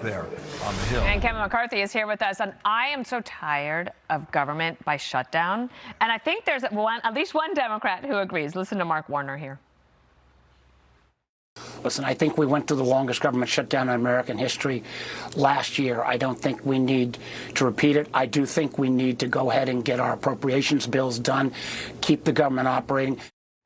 there on the Hill. And Kevin McCarthy is here with us. And I am so tired of government by shutdown. And I think there's at least one Democrat who agrees. Listen to Mark Warner here. Listen, I think we went through the longest government shutdown in American history last year. I don't think we need to repeat it. I do think we need to go ahead and get our appropriations bills done, keep the government operating.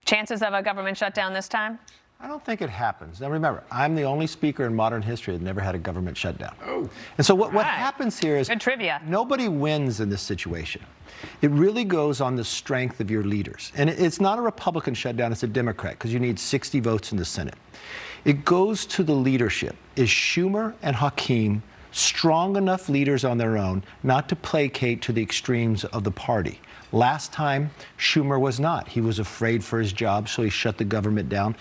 Chances of a government shutdown this time? I don't think it happens. Now remember, I'm the only speaker in modern history that never had a government shutdown. Oh. And so what happens here is good trivia. Nobody wins in this situation. It really goes on the strength of your leaders. And it's not a Republican shutdown, it's a Democrat, because you need 60 votes in the Senate. It goes to the leadership. Is Schumer and Hakeem strong enough leaders on their own not to placate to the extremes of the party? Last time, Schumer was not. He was afraid for his job, so he shut the government down.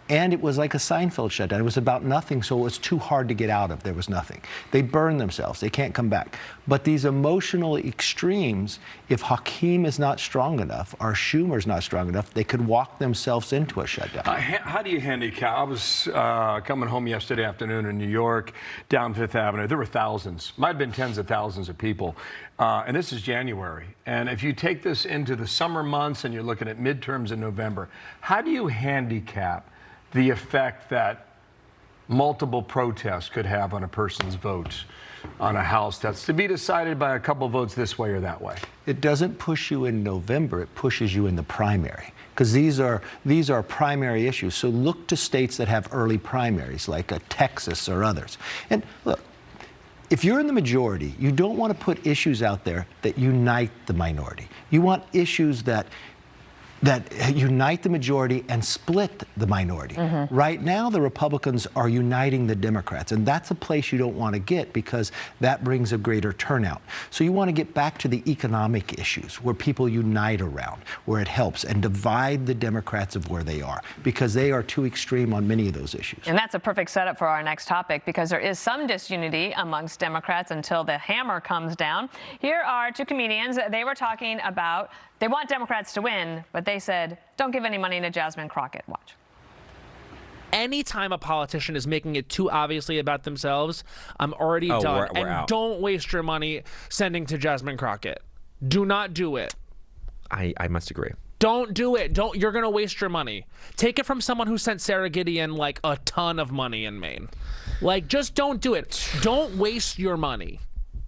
And it was like a Seinfeld shutdown. It was about nothing, so it was too hard to get out of. There was nothing. They burned themselves. They can't come back. But these emotional extremes, if Hakeem is not strong enough or Schumer's not strong enough, they could walk themselves into a shutdown. How do you handicap? I was coming home yesterday afternoon in New York, down Fifth Avenue. There were thousands, might have been tens of thousands of people. And this is January. And if you take this into the summer months and you're looking at midterms in November, how do you handicap the effect that multiple protests could have on a person's votes on a House that's to be decided by a couple votes this way or that way? It doesn't push you in November, it pushes you in the primary, because these are primary issues. So look to states that have early primaries, like Texas or others. And look, if you're in the majority, you don't want to put issues out there that unite the minority. You want issues that unite the majority and split the minority. Mm-hmm. Right now, the Republicans are uniting the Democrats, and that's a place you don't want to get because that brings a greater turnout. So you want to get back to the economic issues where people unite around, where it helps, and divide the Democrats of where they are, because they are too extreme on many of those issues. And that's a perfect setup for our next topic, because there is some disunity amongst Democrats until the hammer comes down. Here are two comedians. They were talking about they want Democrats to win, but they said, don't give any money to Jasmine Crockett. Watch. Anytime a politician is making it too obviously about themselves, I'm already done. We're out. Don't waste your money sending to Jasmine Crockett. Do not do it. I must agree. Don't do it. You're going to waste your money. Take it from someone who sent Sarah Gideon like a ton of money in Maine. Like, just don't do it. Don't waste your money.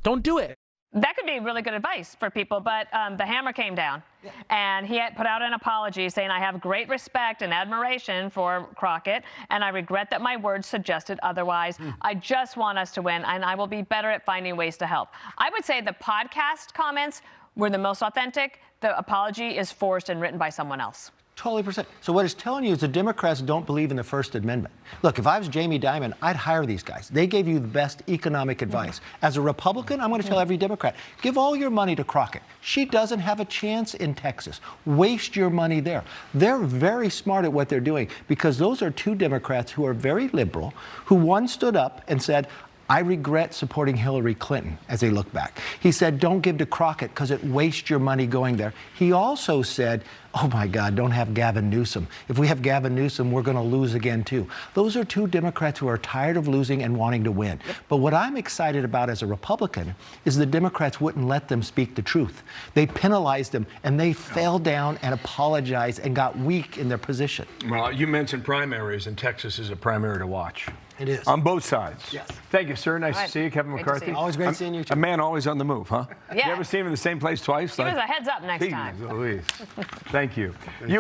Don't do it. That could be really good advice for people, but the hammer came down, and he had put out an apology saying, I have great respect and admiration for Crockett, and I regret that my words suggested otherwise. I just want us to win, and I will be better at finding ways to help. I would say the podcast comments were the most authentic. The apology is forced and written by someone else. Totally percent. So what it's telling you is the Democrats don't believe in the First Amendment. Look, if I was Jamie Dimon, I'd hire these guys. They gave you the best economic advice. As a Republican, I'm going to tell every Democrat, give all your money to Crockett. She doesn't have a chance in Texas. Waste your money there. They're very smart at what they're doing, because those are two Democrats who are very liberal, who one stood up and said, I regret supporting Hillary Clinton, as they look back. He said, don't give to Crockett because it wastes your money going there. He also said, oh my God, don't have Gavin Newsom. If we have Gavin Newsom, we're going to lose again too. Those are two Democrats who are tired of losing and wanting to win. But what I'm excited about as a Republican is the Democrats wouldn't let them speak the truth. They penalized them, and they fell down and apologized and got weak in their position. Well, you mentioned primaries, and Texas is a primary to watch. It is. On both sides. Yes. Thank you, sir. Nice to see you, Kevin Great to McCarthy. see you. Always great seeing you, too. A man always on the move, huh? Yeah. You ever seen him in the same place twice? Give us a heads up next time. Louise. Thank you.